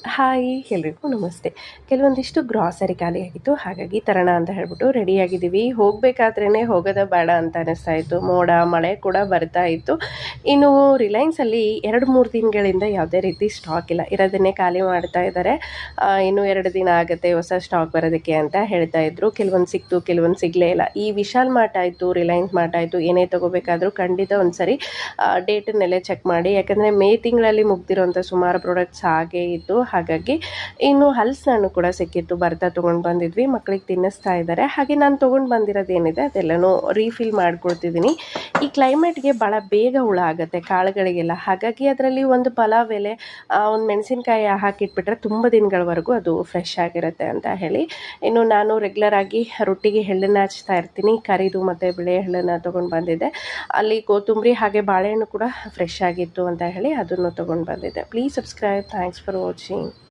Hi ಎಲ್ರಿಗೂ ನಮಸ್ತೆ. ಕೆಲವೊಂದಿಷ್ಟು ಗ್ರಾಸರಿ ಖಾಲಿಯಾಗಿತ್ತು, ಹಾಗಾಗಿ ತರೋಣ ಅಂತ ಹೇಳ್ಬಿಟ್ಟು ರೆಡಿಯಾಗಿದ್ದೀವಿ. ಹೋಗಬೇಕಾದ್ರೇ ಹೋಗೋದ ಬೇಡ ಅಂತ ಅನ್ನಿಸ್ತಾ ಇತ್ತು. ಮೋಡ ಮಳೆ ಕೂಡ ಬರ್ತಾ ಇತ್ತು. ಇನ್ನು ರಿಲಯನ್ಸಲ್ಲಿ 2-3 ದಿನಗಳಿಂದ ಯಾವುದೇ ರೀತಿ ಸ್ಟಾಕ್ ಇಲ್ಲ, ಇರೋದನ್ನೇ ಖಾಲಿ ಮಾಡ್ತಾ ಇದ್ದಾರೆ. ಇನ್ನೂ 2 ದಿನ ಆಗುತ್ತೆ ಹೊಸ ಸ್ಟಾಕ್ ಬರೋದಕ್ಕೆ ಅಂತ ಹೇಳ್ತಾ ಇದ್ರು. ಕೆಲವೊಂದು ಸಿಕ್ತು, ಕೆಲವೊಂದು ಸಿಗಲೇ ಇಲ್ಲ. ಈ ವಿಶಾಲ್ ಮಾರ್ಟ್ ಆಯಿತು, ರಿಲಯನ್ಸ್ ಮಾರ್ಟ್ ಆಯಿತು, ಏನೇ ತೊಗೋಬೇಕಾದ್ರೂ ಖಂಡಿತ ಒಂದು ಸರಿ ಡೇಟನ್ನೆಲ್ಲ ಚೆಕ್ ಮಾಡಿ. ಯಾಕಂದರೆ ಮೇ ತಿಂಗಳಲ್ಲಿ ಮುಗ್ದಿರೋಂಥ ಸುಮಾರು ಪ್ರಾಡಕ್ಟ್ಸ್ ಹಾಗೇ ಇತ್ತು. ಹಾಗಾಗಿ ಇನ್ನು ಹಲಸಿನಣ್ಣು ಕೂಡ ಸಿಕ್ಕಿತ್ತು, ಬರ್ತಾ ತೊಗೊಂಡು ಬಂದಿದ್ವಿ. ಮಕ್ಕಳಿಗೆ ತಿನ್ನಿಸ್ತಾ ಇದ್ದಾರೆ. ಹಾಗೆ ನಾನು ತೊಗೊಂಡು ಬಂದಿರೋದೇನಿದೆ ಅದೆಲ್ಲನೂ ರೀಫಿಲ್ ಮಾಡ್ಕೊಳ್ತಿದ್ದೀನಿ. ಈ ಕ್ಲೈಮೇಟ್ಗೆ ಭಾಳ ಬೇಗ ಹುಳ ಆಗುತ್ತೆ ಕಾಳುಗಳಿಗೆಲ್ಲ. ಹಾಗಾಗಿ ಅದರಲ್ಲಿ ಒಂದು ಪಲಾವ್ ಎಲೆ, ಒಂದು ಮೆಣಸಿನ್ಕಾಯಿ ಹಾಕಿಟ್ಬಿಟ್ರೆ ತುಂಬ ದಿನಗಳವರೆಗೂ ಅದು ಫ್ರೆಶ್ ಆಗಿರುತ್ತೆ ಅಂತ ಹೇಳಿ. ಇನ್ನು ನಾನು ರೆಗ್ಯುಲರ್ ಆಗಿ ರೊಟ್ಟಿಗೆ ಎಳ್ಳನ್ನು ಹಚ್ತಾ ಇರ್ತೀನಿ. ಕರಿದು ಮತ್ತು ಬಿಳೆ ಎಳ್ಳನ್ನು ತೊಗೊಂಡು ಬಂದಿದ್ದೆ. ಅಲ್ಲಿ ಕೊತ್ತಂಬರಿ ಹಾಗೆ ಬಾಳೆಹಣ್ಣು ಕೂಡ ಫ್ರೆಶ್ ಆಗಿತ್ತು ಅಂತ ಹೇಳಿ ಅದನ್ನು ತೊಗೊಂಡು ಬಂದಿದ್ದೆ. Please subscribe. Thanks for watching.